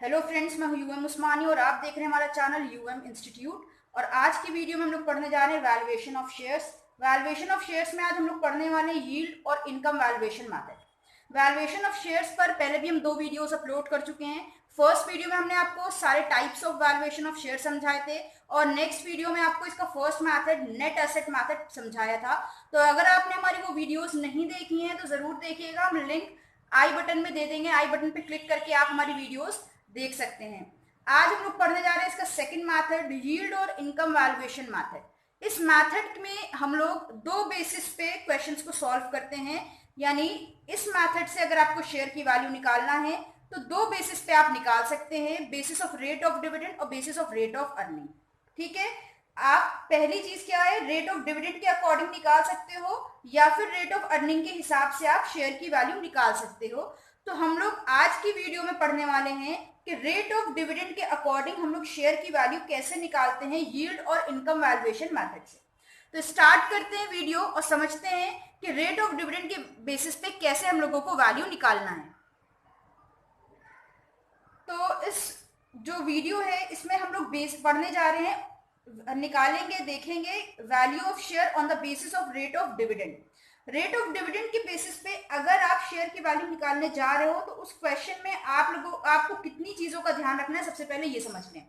Hello friends, मैं हूं UM उस्मानी और आप देख रहे हैं हमारा चैनल यूएम इंस्टीट्यूट। और आज की वीडियो में हम लोग पढ़ने जा रहे हैं valuation of shares. Valuation of shares में आज हम लोग पढ़ने वाले हैं यील्ड और income valuation method. Valuation of shares पर पहले भी हम 2 वीडियोस अपलोड कर चुके हैं। फर्स्ट वीडियो में हमने आपको सारे types of valuation of share समझाए थे और नेक्स्ट वीडियो में आपको इसका first method net asset method समझाया था। तो अगर आपने हमारी वो वीडियोस नहीं देखी हैं तो जरूर देखिएगा, हम लिंक आई बटन में दे देंगे। आई बटन पे क्लिक करके आप हमारी वीडियोस देख सकते हैं। आज हम लोग पढ़ने जा रहे हैं इसका सेकंड मेथड, यील्ड और इनकम वैल्यूएशन मेथड। इस मेथड में हम लोग 2 बेसिस पे क्वेश्चंस को सॉल्व करते हैं। यानी इस मेथड से अगर आपको शेयर की वैल्यू निकालना है तो 2 बेसिस पे आप निकाल सकते हैं, basis of rate of dividend और basis of rate of earning. ठीक है, आप पहली चीज क्या है, रेट ऑफ डिविडेंड के अकॉर्डिंग निकाल सकते हो या फिर रेट ऑफ अर्निंग के हिसाब से आप शेयर की वैल्यू निकाल सकते हो। तो हम लोग आज की वीडियो में पढ़ने वाले हैं कि रेट ऑफ डिविडेंड के अकॉर्डिंग हम लोग शेयर की वैल्यू कैसे निकालते हैं यील्ड और इनकम वैल्यूएशन मेथड से। तो स्टार्ट करते हैं वीडियो और समझते हैं कि रेट ऑफ डिविडेंड के बेसिस पे कैसे हम लोगों को वैल्यू निकालना है। तो इस जो वीडियो है इसमें हम लोग बेस पढ़ने जा रहे हैं, निकालेंगे, देखेंगे value of share on the basis of rate of dividend. Rate of dividend के बेसिस पे अगर आप शेयर की वैल्यू निकालने जा रहे हो तो उस क्वेश्चन में आपको कितनी चीजों का ध्यान रखना है, सबसे पहले ये समझ लें।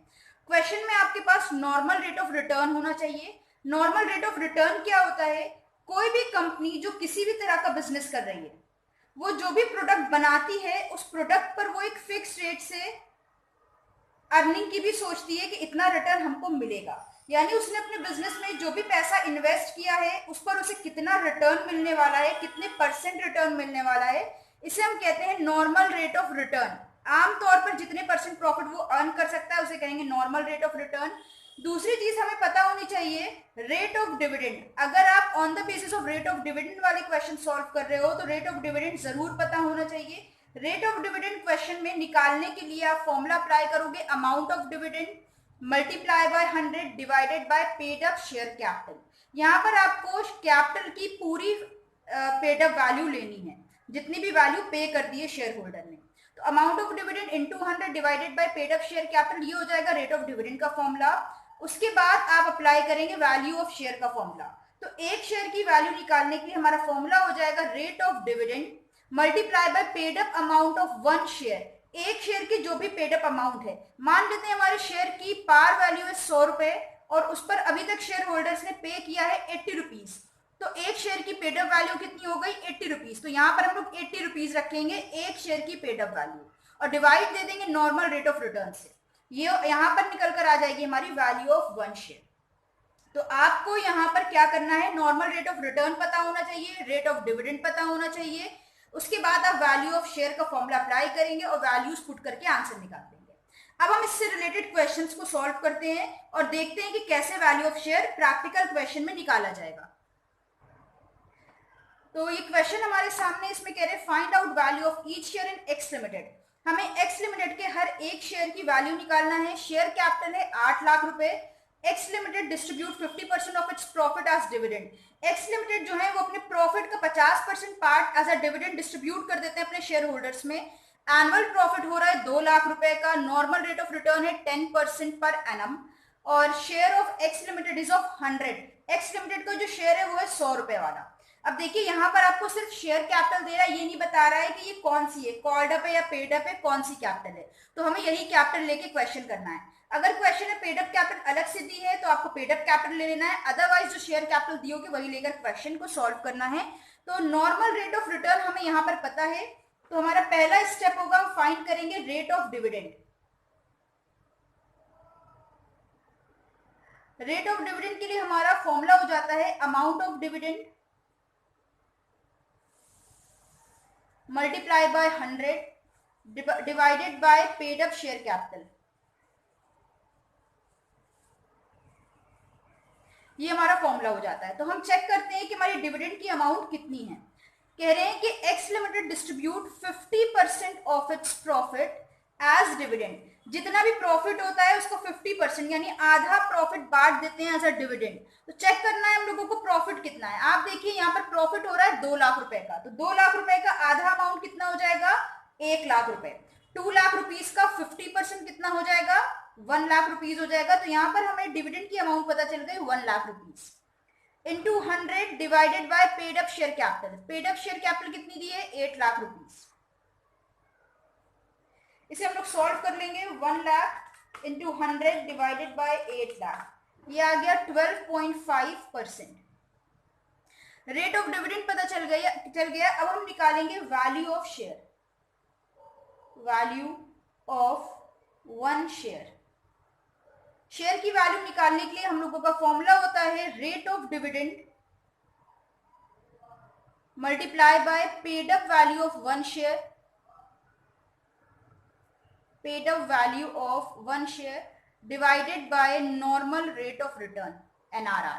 क्वेश्चन में आपके पास नॉर्मल रेट ऑफ रिटर्न होना चाहिए। नॉर्मल रेट ऑफ रिटर्न क्या होता है? कोई भी कंपनी जो किसी भी तरह का बिजनेस कर रही है, वो जो भी प्रोडक्ट बनाती है उस प्रोडक्ट पर वो एक फिक्स रेट से अर्निंग की भी सोचती है कि इतना रिटर्न हमको मिलेगा। यानी उसने अपने बिजनेस में जो भी पैसा इन्वेस्ट किया है उस पर उसे कितना रिटर्न मिलने वाला है, कितने परसेंट रिटर्न मिलने वाला है, इसे हम कहते हैं नॉर्मल रेट ऑफ रिटर्न। आमतौर पर जितने परसेंट प्रॉफिट वो अर्न कर सकता है उसे कहेंगे नॉर्मल रेट ऑफ रिटर्न। दूसरी चीज हमें पता होनी चाहिए, रेट ऑफ डिविडेंड। अगर आप on the basis of rate of dividend वाले क्वेश्चन सॉल्व कर रहे हो तो रेट ऑफ डिविडेंड जरूर पता होना चाहिए। रेट ऑफ डिविडेंड क्वेश्चन में निकालने के लिए आप फॉर्मूला अप्लाई करोगे, amount of dividend multiply by 100 divided by paid up share capital. यहाँ पर आपको कैपिटल की पूरी पेड अप वैल्यू लेनी है, जितनी भी वैल्यू पे कर दी है शेयर होल्डर ने। तो amount of dividend into 100 divided by paid up share capital, ये हो जाएगा रेट ऑफ डिविडेंड का फॉर्मूला। उसके बाद आप अप्लाई करेंगे वैल्यू ऑफ शेयर का फॉर्मूला। तो एक शेयर की वैल्यू निकालने के लिए हमारा फॉर्मूला हो जाएगा rate of dividend multiply by paid up amount of 1 share. एक शेयर की जो भी पेड अप अमाउंट है, मान लेते हैं हमारे शेयर की पार वैल्यू है 100 रुपए और उस पर अभी तक शेयर होल्डर्स ने पे किया है 80 रुपीज। तो एक शेयर की पेड अप वैल्यू कितनी हो गई? 80 रुपीज। तो यहाँ पर हम लोग 80 रुपीज रखेंगे एक शेयर की पेड अप वैल्यू और डिवाइड दे देंगे नॉर्मल रेट ऑफ रिटर्न से। ये यहाँ पर निकल कर आ जाएगी हमारी वैल्यू ऑफ 1 शेयर। तो आपको यहाँ पर क्या करना है, नॉर्मल रेट ऑफ रिटर्न पता होना चाहिए, रेट ऑफ डिविडेंड पता होना चाहिए। उसके बाद आप वैल्यू ऑफ शेयर का फॉर्मूला अप्लाई करेंगे और वैल्यूज पुट करके आंसर निकाल देंगे। अब हम इससे रिलेटेड क्वेश्चंस को सॉल्व करते हैं और देखते हैं कि कैसे value of share practical question में निकाला जाएगा। तो ये क्वेश्चन हमारे सामने, इसमें कह रहे हैं find out value of each share in x limited. हमें एक्स लिमिटेड के हर एक शेयर की वैल्यू निकालना है। शेयर कैपिटल है 8 लाख रुपए। X limited distribute 50% of its profit as dividend. X limited जो है वो अपने प्रॉफिट का 50% part as a dividend distribute कर देते हैं अपने शेयर होल्डर्स में। एनुअल प्रॉफिट हो रहा है 2 लाख रुपए का। नॉर्मल रेट ऑफ रिटर्न है 10% पर एनम और share of x limited is of 100। X limited का जो शेयर है वो है 100 रुपए वाला। अब देखिए यहाँ पर आपको सिर्फ शेयर कैपिटल दे रहा है, ये नहीं बता रहा है कि ये कौन सी है, कॉल्ड अप है या पेड अप है, कौन सी कैपिटल है। तो हमें यही कैपिटल लेके क्वेश्चन करना है। अगर क्वेश्चन में पेड अप कैपिटल अलग से दी है तो आपको पेड अप कैपिटल ले लेना है, अदरवाइज जो शेयर कैपिटल दी होगी वही लेकर क्वेश्चन को सॉल्व करना है। तो नॉर्मल रेट ऑफ रिटर्न हमें यहाँ पर पता है, तो हमारा पहला स्टेप होगा, हम फाइंड करेंगे rate of dividend. Rate of dividend के लिए हमारा फॉर्मूला हो जाता है amount of dividend multiply by 100 divided by paid up share capital. ये हमारा फॉर्मूला हो जाता है। तो हम चेक करते हैं कि हमारी डिविडेंड की अमाउंट कितनी है। कह रहे हैं कि X limited distribute 50% of its profit as dividend. जितना भी प्रॉफिट होता है उसको 50% यानी आधा प्रॉफिट बांट देते हैं एज अ डिविडेंड। तो चेक करना है हम लोगों को प्रॉफिट कितना है। आप देखिए यहाँ पर प्रॉफिट हो रहा है 2 लाख रुपए का, तो 2 लाख रुपए का आधा अमाउंट कितना हो जाएगा? 1 लाख रुपए। 2 लाख रुपीस का 50% कितना हो जाएगा, 1 लाख रुपीस हो जाएगा। तो यहाँ पर हमें डिविडेंड की अमाउंट पता चल गई 1 lakh rupees into 100 divided by paid up share capital. Paid up share capital कितनी दी है, 8 लाख रुपीस। इसे हम लोग सॉल्व कर लेंगे, 1 lakh into 100 divided by 8 lakh, ये आ गया 12.5%। रेट ऑफ डिविडेंड पता चल गया। अब हम निकालेंगे value of share, value of 1 share. Share की वैल्यू निकालने के लिए हम लोगों का फॉर्मूला होता है rate of dividend multiply by paid up value of 1 share, paid up value of 1 share divided by normal rate of return, NRR।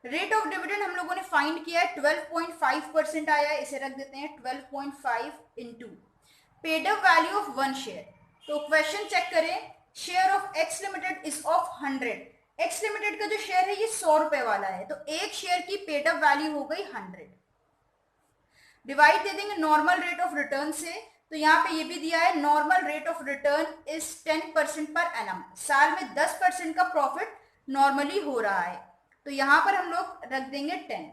Rate of dividend हम लोगों ने फाइंड किया है, 12.5% आया है, इसे रख देते हैं 12.5 into paid up value of 1 share. तो क्वेश्चन चेक करें, share of x limited is of 100। X limited का जो शेयर है ये 100 रुपए वाला है, तो एक शेयर की पेड अप वैल्यू हो गई 100। डिवाइड दे देंगे नॉर्मल रेट ऑफ रिटर्न से, तो यहाँ पे ये भी दिया है normal rate of return is 10% per annum. साल में 10% का प्रॉफिट नॉर्मली हो रहा है, तो यहाँ पर हम लोग रख देंगे 10।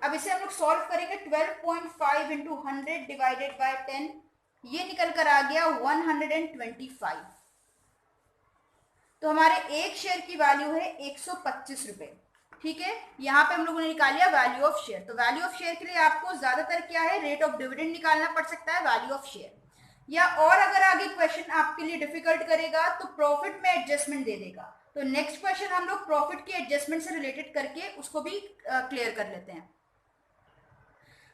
अब इसे हम लोग सॉल्व करेंगे, 12.5 इंटू 100 डिवाइडेड बाय 10, ये निकल कर आ गया 125। तो हमारे एक शेयर की वैल्यू है 125 रुपए। ठीक है, यहाँ पे हम लोगों ने निकाल लिया वैल्यू ऑफ शेयर। तो वैल्यू ऑफ शेयर के लिए आपको ज्यादातर क्या है, रेट ऑफ डिविडेंड निकालना पड़ सकता है, वैल्यू ऑफ शेयर, या और अगर आगे क्वेश्चन आपके लिए डिफिकल्ट करेगा तो प्रॉफिट में एडजस्टमेंट दे देगा। तो नेक्स्ट क्वेश्चन हम लोग प्रॉफिट की एडजस्टमेंट से रिलेटेड करके उसको भी क्लियर कर लेते हैं।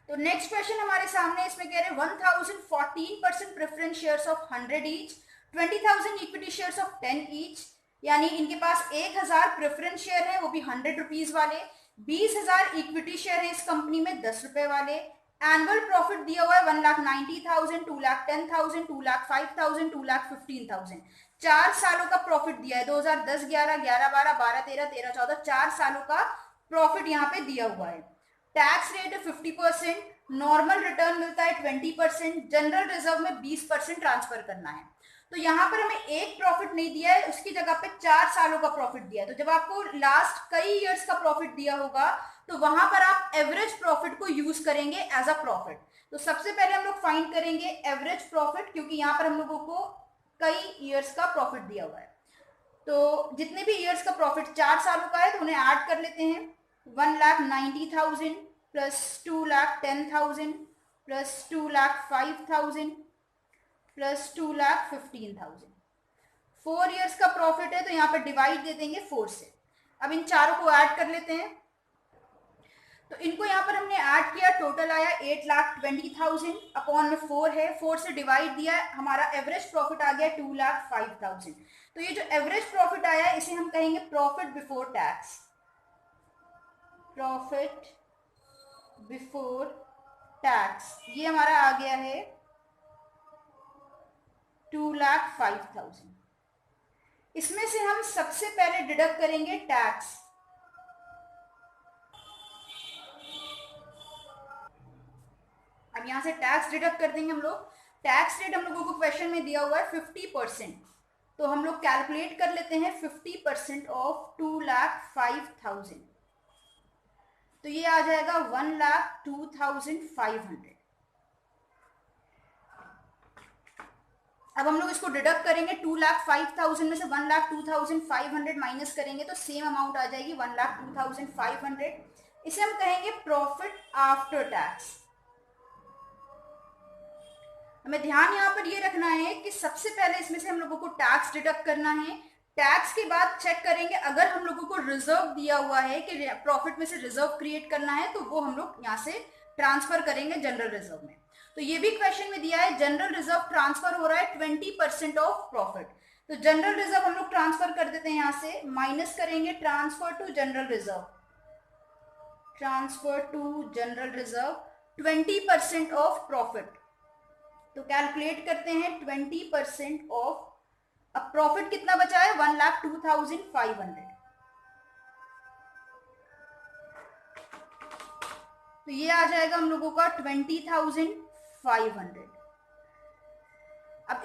तो नेक्स्ट क्वेश्चन हमारे सामने, इसमें कह रहे हैं 1014% preference shares of 100 each, 20,000 equity shares of 10 each, यानी इनके पास 1000 प्रेफरेंस शेयर है, वो भी 100 रुपीज वाले, 20,000 इक्विटी शेयर है इस कंपनी में 10 रुपए वाले। एनुअल प्रॉफिट दिया हुआ है 1,90,000, 2,10,000, 2,05,000, 2,15,000। 4 सालों का प्रॉफिट दिया है, 2010, 11, 11, 12, 12, 13, 13, 14, 4 सालों का प्रॉफिट यहाँ पे दिया हुआ है। टैक्स रेट है 50%, नॉर्मल रिटर्न मिलता है 20%, जनरल रिजर्व में 20% ट्रांसफर करना है। तो यहाँ पर हमें एक प्रॉफिट नहीं दिया है, उसकी जगह पे 4 सालों का प्रॉफिट दिया है। तो जब आपको लास्ट कई इयर्स का प्रॉफिट दिया होगा तो वहां पर आप एवरेज प्रॉफिट को यूज करेंगे एज अ प्रॉफिट। तो सबसे पहले हम लोग फाइंड करेंगे एवरेज प्रॉफिट, क्योंकि यहाँ पर हम लोगों को कई इयर्स का प्रॉफिट दिया हुआ है। तो जितने भी इयर्स का प्रॉफिट 4 सालों का है तो उन्हें ऐड कर लेते हैं, 1,90,000 प्लस 2,10,000 प्लस 2,05,000 प्लस 2,15,000। 4 इयर्स का प्रॉफिट है, तो यहाँ पर डिवाइड दे देंगे 4 से। अब इन चारों को ऐड कर लेते हैं, तो इनको यहाँ पर हमने ऐड किया, टोटल आया 8,20,000 अपॉन में 4 है, 4 से डिवाइड दिया, हमारा एवरेज प्रॉफिट आ गया 2,05,000। तो ये जो एवरेज प्रॉफिट आया है इसे हम कहेंगे profit before tax, profit before tax. ये हमारा आ गया है 2,05,000। इसमें से हम सबसे पहले डिडक्ट करेंगे टैक्स। अब यहां से टैक्स डिडक्ट कर देंगे हम लोग। टैक्स रेट हम लोगों को क्वेश्चन में दिया हुआ है 50%, तो हम लोग कैलकुलेट कर लेते हैं 50% ऑफ 2,05,000, तो ये आ जाएगा 1,02,500। अब हम लोग इसको डिडक्ट करेंगे, 2,05,000 में से 1,02,500 माइनस करेंगे तो सेम अमाउंट आ जाएगी 1,02,500। इसे हम कहेंगे प्रॉफिट आफ्टर टैक्स। हमें ध्यान यहाँ पर ये रखना है कि सबसे पहले इसमें से हम लोगों को टैक्स डिडक्ट करना है। टैक्स के बाद चेक करेंगे अगर हम लोगों को रिजर्व दिया हुआ है कि प्रॉफिट में से रिजर्व क्रिएट करना है, तो वो हम लोग यहाँ से ट्रांसफर करेंगे जनरल रिजर्व में। तो ये भी क्वेश्चन में दिया है, जनरल रिजर्व ट्रांसफर हो रहा है 20% ऑफ प्रॉफिट, तो जनरल रिजर्व हम लोग ट्रांसफर कर देते हैं, यहाँ से माइनस करेंगे transfer to general reserve, transfer to general reserve 20% of profit. तो कैलकुलेट करते हैं 20% ऑफ, अब प्रॉफिट कितना बचा है 1,02,500, तो ये आ जाएगा हम लोगों का 20,500।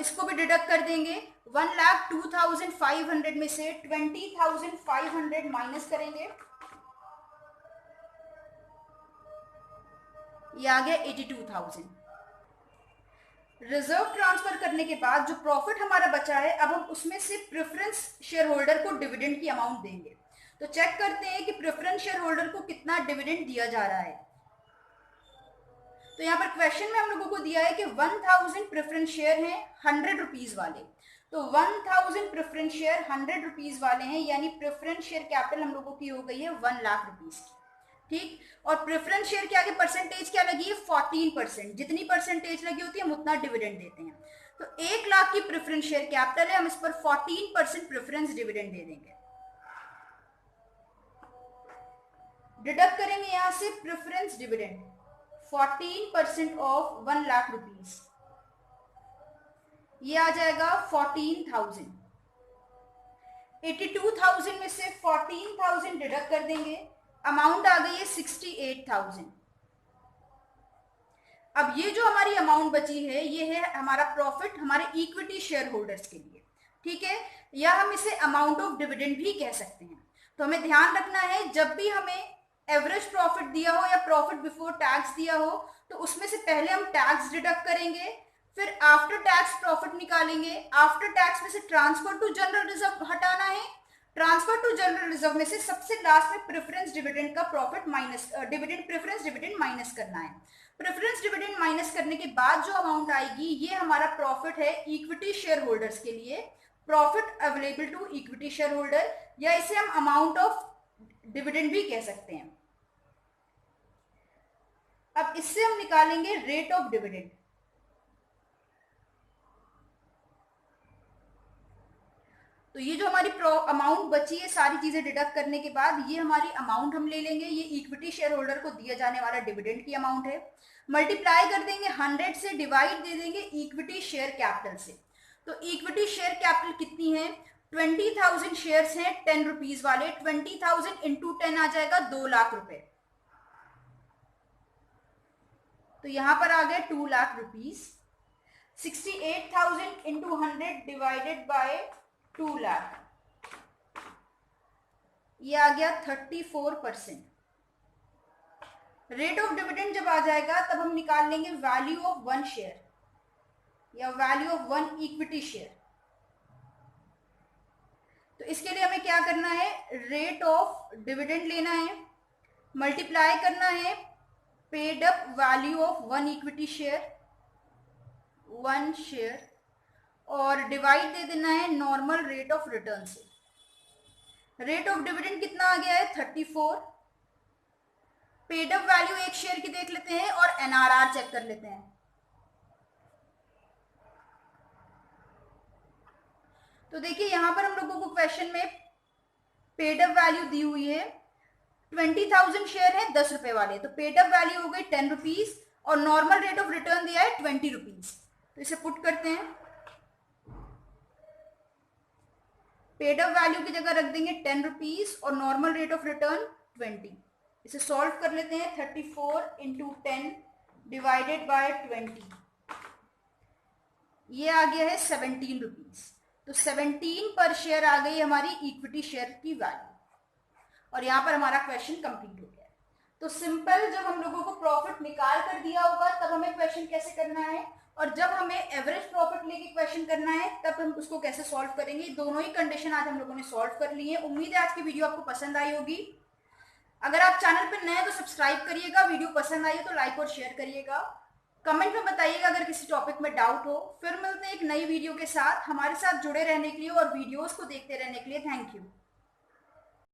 इसको भी डिडक्ट कर देंगे। 1,02,500 में से 20,500 माइनस करेंगे, ये आ गया 82,000। रिजर्व ट्रांसफर करने के बाद जो प्रॉफिट हमारा बचा है, अब हम उसमें से प्रेफरेंस शेयर होल्डर को डिविडेंड की अमाउंट देंगे। तो चेक करते हैं कि प्रेफरेंस शेयर होल्डर को कितना डिविडेंड दिया जा रहा है। तो यहाँ पर क्वेश्चन में हम लोगों को दिया है कि 1000 प्रेफरेंस शेयर हैं 100 रुपीज वाले। तो 1000 प्रेफरेंस शेयर 100 रुपीज वाले हैं, यानी प्रेफरेंस शेयर कैपिटल हम लोगों की हो गई है 1 लाख रुपीज की। ठीक, और प्रेफरेंस शेयर के आगे परसेंटेज क्या लगी है? 14%। जितनी परसेंटेज लगी होती है हम उतना डिविडेंड देते हैं। तो 1 लाख की प्रेफरेंस शेयर कैपिटल है, हम इस पर 14% प्रेफरेंस डिविडेंड दे देंगे। डिडक्ट करेंगे यहां से preference dividend 14% of 1 lakh rupees, ये आ जाएगा 14,000। 82,000 में से 14,000 डिडक्ट कर देंगे, अमाउंट आ गई है 68,000। अब ये जो हमारी अमाउंट बची है, ये है हमारा प्रॉफिट हमारे इक्विटी शेयर होल्डर्स के लिए। ठीक है, या हम इसे अमाउंट ऑफ डिविडेंड भी कह सकते हैं। तो हमें ध्यान रखना है, जब भी हमें एवरेज प्रॉफिट दिया हो या प्रॉफिट बिफोर टैक्स दिया हो, तो उसमें से पहले हम टैक्स डिडक्ट करेंगे, फिर आफ्टर टैक्स प्रॉफिट निकालेंगे। आफ्टर टैक्स में से ट्रांसफर टू जनरल रिजर्व हटाना है, ट्रांसफर टू जनरल रिजर्व में से सबसे लास्ट में प्रेफरेंस डिविडेंड का profit minus dividend preference dividend minus करना है। प्रेफरेंस डिविडेंड माइनस करने के बाद जो अमाउंट आएगी, ये हमारा प्रॉफिट है इक्विटी शेयर होल्डर्स के लिए, profit available to equity shareholder, या इसे हम अमाउंट ऑफ डिविडेंड भी कह सकते हैं। अब इससे हम निकालेंगे रेट ऑफ डिविडेंड। तो ये जो हमारी अमाउंट बची है सारी चीजें डिडक्ट करने के बाद, ये हमारी अमाउंट हम ले लेंगे, ये इक्विटी शेयर होल्डर को दिया जाने वाला डिविडेंड की अमाउंट है। मल्टीप्लाई कर देंगे 100 से, डिवाइड दे देंगे इक्विटी शेयर कैपिटल से। तो इक्विटी शेयर कैपिटल कितनी है? 20,000 शेयर्स हैं 10 रुपीज वाले, 20,000 इंटू 10 आ जाएगा 2 लाख रुपए। तो यहां पर आ गए 2 lakh rupees. 68,000 into 100 divided by 2 lakh, ये आ गया 34%। रेट ऑफ डिविडेंड जब आ जाएगा, तब हम निकाल लेंगे वैल्यू ऑफ 1 शेयर या वैल्यू ऑफ 1 इक्विटी शेयर। तो इसके लिए हमें क्या करना है? रेट ऑफ डिविडेंड लेना है, मल्टीप्लाई करना है paid up value of 1 equity share, 1 share, और डिवाइड दे देना है नॉर्मल रेट ऑफ रिटर्न से। रेट ऑफ डिविडेंड कितना आ गया है? 34। पेड अप वैल्यू 1 शेयर की देख लेते हैं और एनआरआर चेक कर लेते हैं। तो देखिए यहां पर हम लोगों को क्वेश्चन में पेड अप वैल्यू दी हुई है, 20,000 शेयर है 10 रुपए वाले, तो पेड अप वैल्यू हो गई 10 रुपीज, और नॉर्मल रेट ऑफ रिटर्न दिया है 20 रुपीज। तो इसे पुट करते हैं, पेड अप वैल्यू की जगह रख देंगे 10 रुपीज और नॉर्मल रेट ऑफ रिटर्न 20। इसे सॉल्व कर लेते हैं, 34 इंटू 10 डिवाइडेड बाय 20, ये आ गया है 17 रुपीज। तो 17 पर शेयर आ गई हमारी इक्विटी शेयर की वैल्यू, और यहां पर हमारा क्वेश्चन कंप्लीट हो गया। तो सिंपल, जब हम लोगों को प्रॉफिट निकाल कर दिया होगा तब हमें क्वेश्चन कैसे करना है, और जब हमें एवरेज प्रॉफिट लेके क्वेश्चन करना है तब हम उसको कैसे सॉल्व करेंगे। दोनों ही कंडीशन आज हम लोगों ने सॉल्व कर ली है। उम्मीद है आज की वीडियो आपको पसंद आई होगी। अगर आप चैनल पर नए हैं तो सब्सक्राइब करिएगा, वीडियो पसंद आई तो लाइक और शेयर करिएगा, कमेंट में बताइएगा अगर किसी टॉपिक में डाउट हो। फिर मिलते हैं एक नई वीडियो के साथ। हमारे साथ जुड़े रहने के लिए और वीडियोस को देखते रहने के लिए थैंक यू।